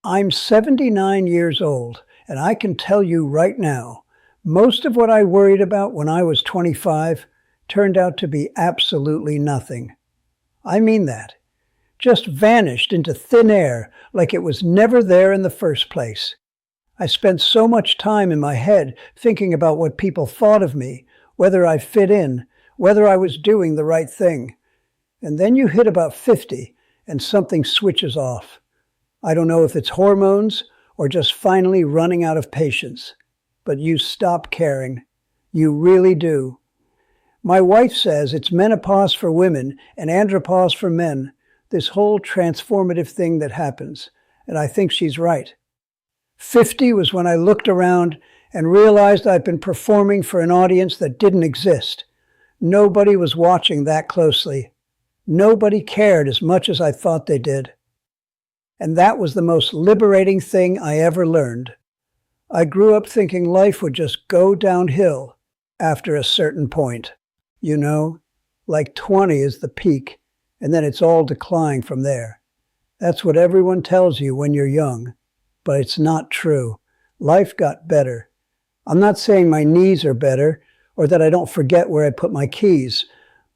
I'm 79 years old, and I can tell you right now, most of what I worried about when I was 25 turned out to be absolutely nothing. I mean that. Just vanished into thin air like it was never there in the first place. I spent so much time in my head thinking about what people thought of me, whether I fit in, whether I was doing the right thing. And then you hit about 50 and something switches off. I don't know if it's hormones or just finally running out of patience, but you stop caring. You really do. My wife says it's menopause for women and andropause for men, this whole transformative thing that happens, and I think she's right. 50 was when I looked around and realized I'd been performing for an audience that didn't exist. Nobody was watching that closely. Nobody cared as much as I thought they did. And that was the most liberating thing I ever learned. I grew up thinking life would just go downhill after a certain point. You know, like 20 is the peak, and then it's all decline from there. That's what everyone tells you when you're young, but it's not true. Life got better. I'm not saying my knees are better or that I don't forget where I put my keys,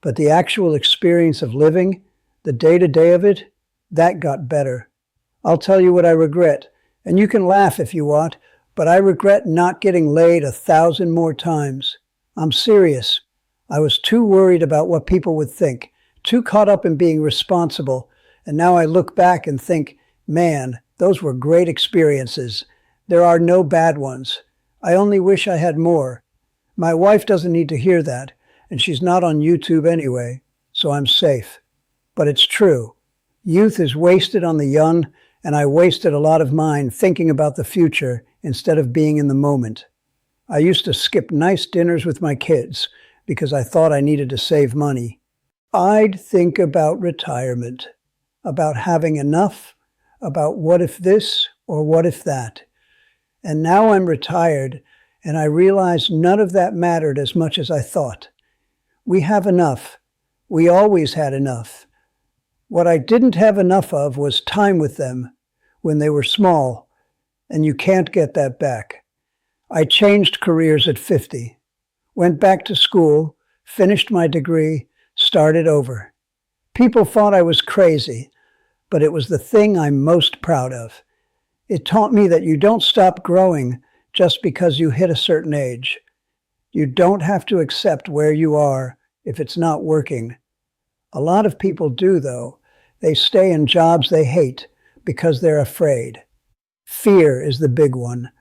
but the actual experience of living, the day-to-day of it, that got better. I'll tell you what I regret, and you can laugh if you want, but I regret not getting laid 1,000 more times. I'm serious. I was too worried about what people would think, too caught up in being responsible, and now I look back and think, man, those were great experiences. There are no bad ones. I only wish I had more. My wife doesn't need to hear that, and she's not on YouTube anyway, so I'm safe. But it's true. Youth is wasted on the young, and I wasted a lot of mine thinking about the future instead of being in the moment. I used to skip nice dinners with my kids because I thought I needed to save money. I'd think about retirement, about having enough, about what if this or what if that. And now I'm retired, and I realize none of that mattered as much as I thought. We have enough. We always had enough. What I didn't have enough of was time with them when they were small, and you can't get that back. I changed careers at 50, went back to school, finished my degree, started over. People thought I was crazy, but it was the thing I'm most proud of. It taught me that you don't stop growing just because you hit a certain age. You don't have to accept where you are if it's not working. A lot of people do, though. They stay in jobs they hate because they're afraid. Fear is the big one.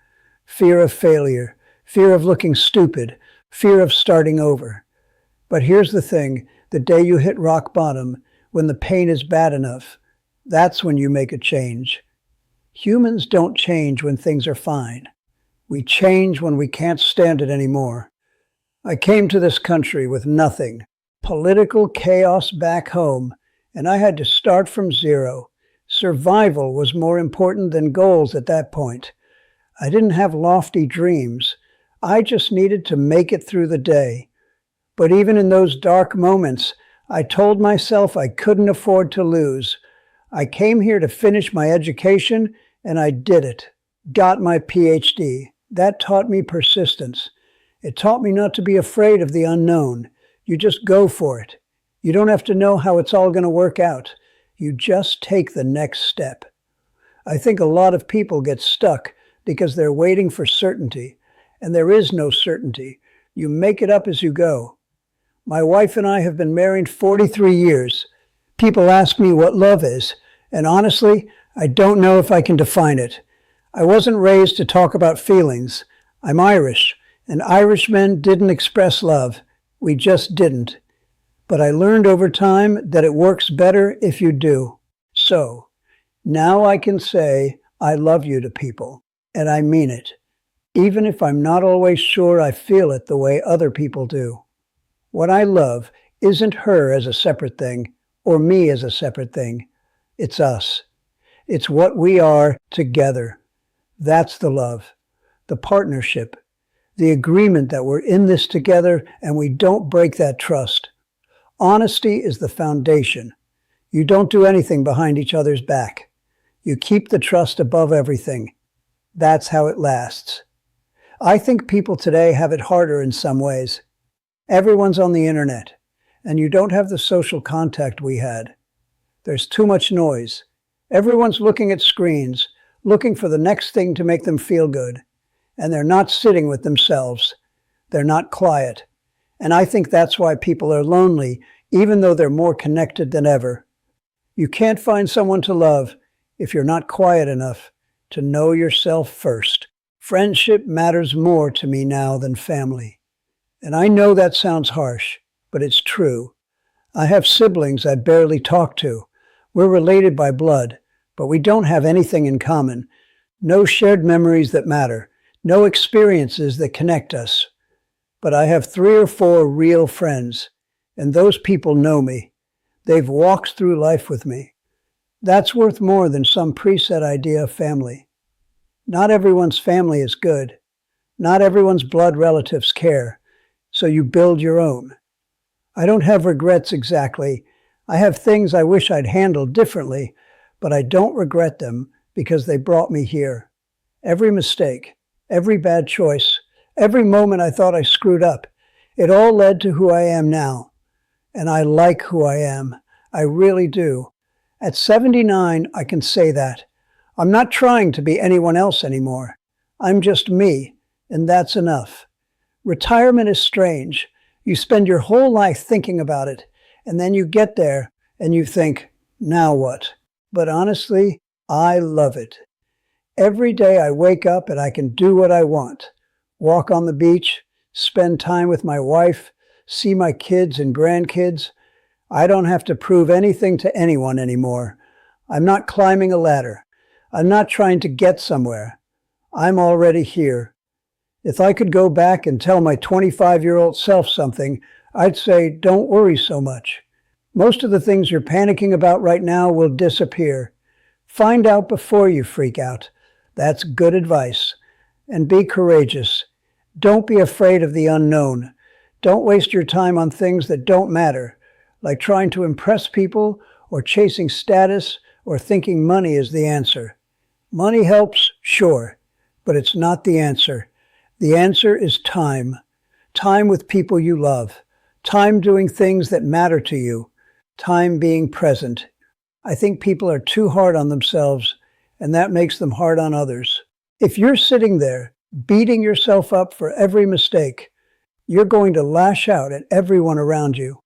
Fear of failure, fear of looking stupid, fear of starting over. But here's the thing, the day you hit rock bottom, when the pain is bad enough, that's when you make a change. Humans don't change when things are fine. We change when we can't stand it anymore. I came to this country with nothing, political chaos back home, and I had to start from zero. Survival was more important than goals at that point. I didn't have lofty dreams. I just needed to make it through the day. But even in those dark moments, I told myself I couldn't afford to lose. I came here to finish my education, and I did it. Got my PhD. That taught me persistence. It taught me not to be afraid of the unknown. You just go for it. You don't have to know how it's all going to work out. You just take the next step. I think a lot of people get stuck because they're waiting for certainty, and there is no certainty. You make it up as you go. My wife and I have been married 43 years. People ask me what love is, and honestly, I don't know if I can define it. I wasn't raised to talk about feelings. I'm Irish, and Irishmen didn't express love. We just didn't. But I learned over time that it works better if you do. So, now I can say I love you to people, and I mean it, even if I'm not always sure I feel it the way other people do. What I love isn't her as a separate thing, or me as a separate thing. It's us. It's what we are together. That's the love, the partnership, the agreement that we're in this together and we don't break that trust. Honesty is the foundation. You don't do anything behind each other's back. You keep the trust above everything. That's how it lasts. I think people today have it harder in some ways. Everyone's on the internet, and you don't have the social contact we had. There's too much noise. Everyone's looking at screens, looking for the next thing to make them feel good. And they're not sitting with themselves. They're not quiet. And I think that's why people are lonely, even though they're more connected than ever. You can't find someone to love if you're not quiet enough to know yourself first. Friendship matters more to me now than family. And I know that sounds harsh, but it's true. I have siblings I barely talk to. We're related by blood, but we don't have anything in common. No shared memories that matter. No experiences that connect us. But I have 3 or 4 real friends, and those people know me. They've walked through life with me. That's worth more than some preset idea of family. Not everyone's family is good. Not everyone's blood relatives care, so you build your own. I don't have regrets exactly. I have things I wish I'd handled differently, but I don't regret them because they brought me here. Every mistake, every bad choice, every moment I thought I screwed up, it all led to who I am now. And I like who I am. I really do. At 79, I can say that. I'm not trying to be anyone else anymore. I'm just me, and that's enough. Retirement is strange. You spend your whole life thinking about it, and then you get there and you think, now what? But honestly, I love it. Every day I wake up and I can do what I want. Walk on the beach, spend time with my wife, see my kids and grandkids. I don't have to prove anything to anyone anymore. I'm not climbing a ladder. I'm not trying to get somewhere. I'm already here. If I could go back and tell my 25-year-old self something, I'd say, don't worry so much. Most of the things you're panicking about right now will disappear. Find out before you freak out. That's good advice. And be courageous. Don't be afraid of the unknown. Don't waste your time on things that don't matter, like trying to impress people or chasing status or thinking money is the answer. Money helps, sure, but it's not the answer. The answer is time. Time with people you love. Time doing things that matter to you. Time being present. I think people are too hard on themselves, and that makes them hard on others. If you're sitting there, beating yourself up for every mistake, you're going to lash out at everyone around you.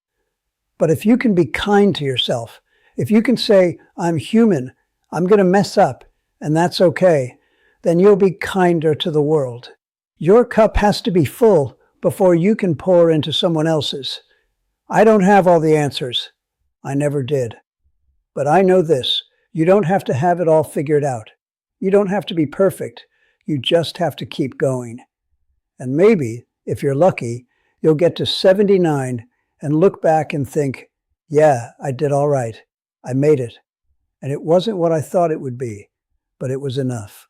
But if you can be kind to yourself, if you can say, I'm human, I'm going to mess up, and that's okay, then you'll be kinder to the world. Your cup has to be full before you can pour into someone else's. I don't have all the answers. I never did. But I know this, you don't have to have it all figured out. You don't have to be perfect. You just have to keep going. And maybe, if you're lucky, you'll get to 79 and look back and think, yeah, I did all right. I made it. And it wasn't what I thought it would be, but it was enough.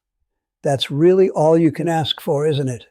That's really all you can ask for, isn't it?